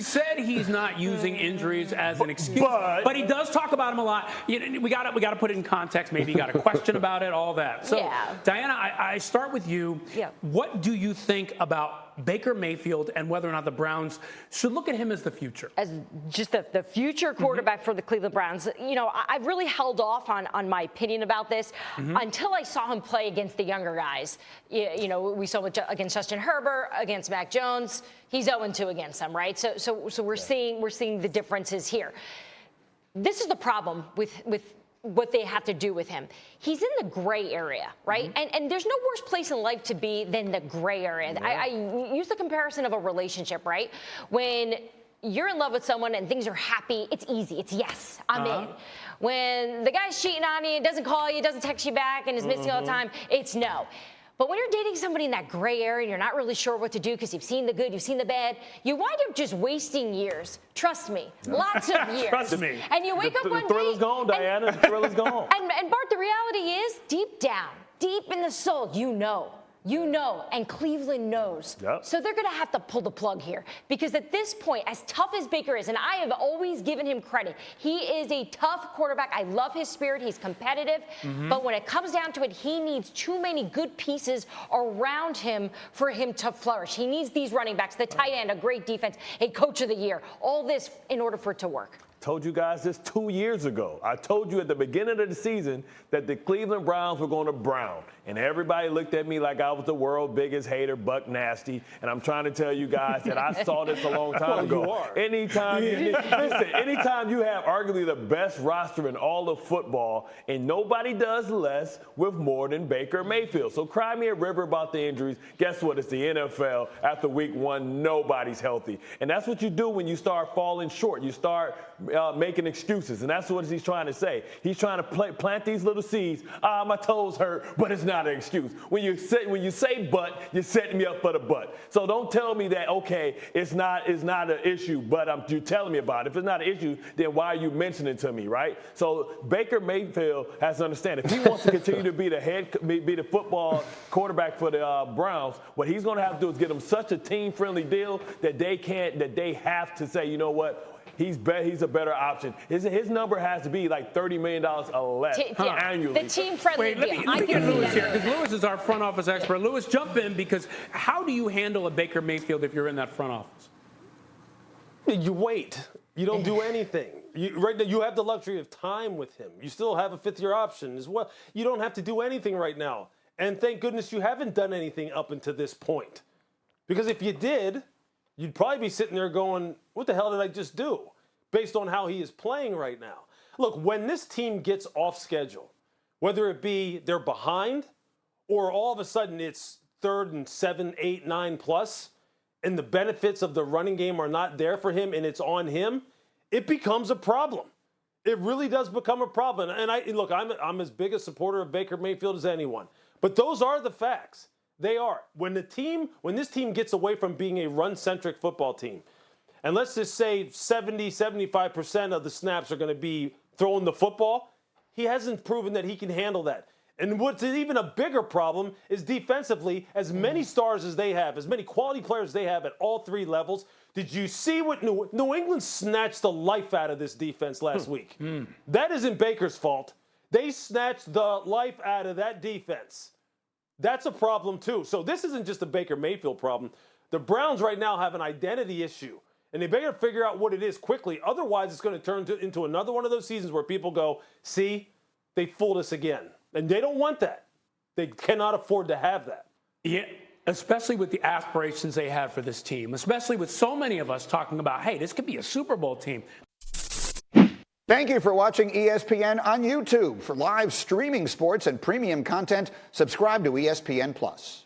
said he's not using injuries as an excuse, but he does talk about them a lot. We got to put it in context. Maybe you got a question about it, all that. So, Dianna, I start with you. Yeah. What do you think about Baker Mayfield and whether or not the Browns should look at him as the future? As just the future quarterback for the Cleveland Browns. I've really held off on my opinion about this until I saw him play against the younger guys. We saw it against Justin Herbert, against Mac Jones. He's 0-2 against them, right? So we're seeing the differences here. This is the problem with what they have to do with him. He's in the gray area, right? And there's no worse place in life to be than the gray area. Yeah. I use the comparison of a relationship, right? When you're in love with someone and things are happy, it's easy. It's yes, I'm in. When the guy's cheating on you, doesn't call you, doesn't text you back, and is missing all the time, it's no. But when you're dating somebody in that gray area and you're not really sure what to do because you've seen the good, you've seen the bad, you wind up just wasting years. Trust me, lots of years. Trust me. And you wake up one day. The thrill is gone, Dianna. The thrill is gone. And Bart, the reality is, deep down, deep in the soul, you know, and Cleveland knows. Yep. So they're going to have to pull the plug here because at this point, as tough as Baker is, and I have always given him credit, he is a tough quarterback. I love his spirit. He's competitive. But when it comes down to it, he needs too many good pieces around him for him to flourish. He needs these running backs, the tight end, a great defense, a coach of the year, all this in order for it to work. Told you guys this 2 years ago. I told you at the beginning of the season that the Cleveland Browns were going to brown. And everybody looked at me like I was the world's biggest hater, Buck Nasty. And I'm trying to tell you guys that I saw this a long time ago. You are. Anytime you have arguably the best roster in all of football, and nobody does less with more than Baker Mayfield. So cry me a river about the injuries. Guess what? It's the NFL. After week one, nobody's healthy. And that's what you do when you start falling short. You start making excuses, and that's what he's trying to say. He's trying to plant these little seeds. My toes hurt, but it's not an excuse. When you say but, you're setting me up for the but. So don't tell me that it's not an issue, but you're telling me about it. If it's not an issue, then why are you mentioning it to me, right? So Baker Mayfield has to understand if he wants to continue to be the football quarterback for the Browns, what he's going to have to do is get him such a team-friendly deal that they have to say, you know what? He's a better option. His number has to be like $30 million or less annually. The team-friendly. Wait, let me get Lewis here, because Lewis is our front office expert. Lewis, jump in, because how do you handle a Baker Mayfield if you're in that front office? You wait. You don't do anything. Right now, you have the luxury of time with him. You still have a fifth-year option as well. You don't have to do anything right now. And thank goodness you haven't done anything up until this point. Because if you did, you'd probably be sitting there going, what the hell did I just do? Based on how he is playing right now. Look, when this team gets off schedule, whether it be they're behind or all of a sudden it's 3rd and 7, 8, 9 plus, and the benefits of the running game are not there for him and it's on him, it becomes a problem. It really does become a problem. And I'm as big a supporter of Baker Mayfield as anyone. But those are the facts. They are. When this team gets away from being a run-centric football team, and let's just say 75% of the snaps are going to be throwing the football, he hasn't proven that he can handle that. And what's even a bigger problem is defensively, as many stars as they have, as many quality players they have at all 3 levels, did you see what New England snatched the life out of this defense last week? That isn't Baker's fault. They snatched the life out of that defense. That's a problem, too. So this isn't just a Baker Mayfield problem. The Browns right now have an identity issue, and they better figure out what it is quickly. Otherwise, it's going to turn into another one of those seasons where people go, see, they fooled us again. And they don't want that. They cannot afford to have that. Yeah, especially with the aspirations they have for this team, especially with so many of us talking about, hey, this could be a Super Bowl team. Thank you for watching ESPN on YouTube. For live streaming sports and premium content, subscribe to ESPN+.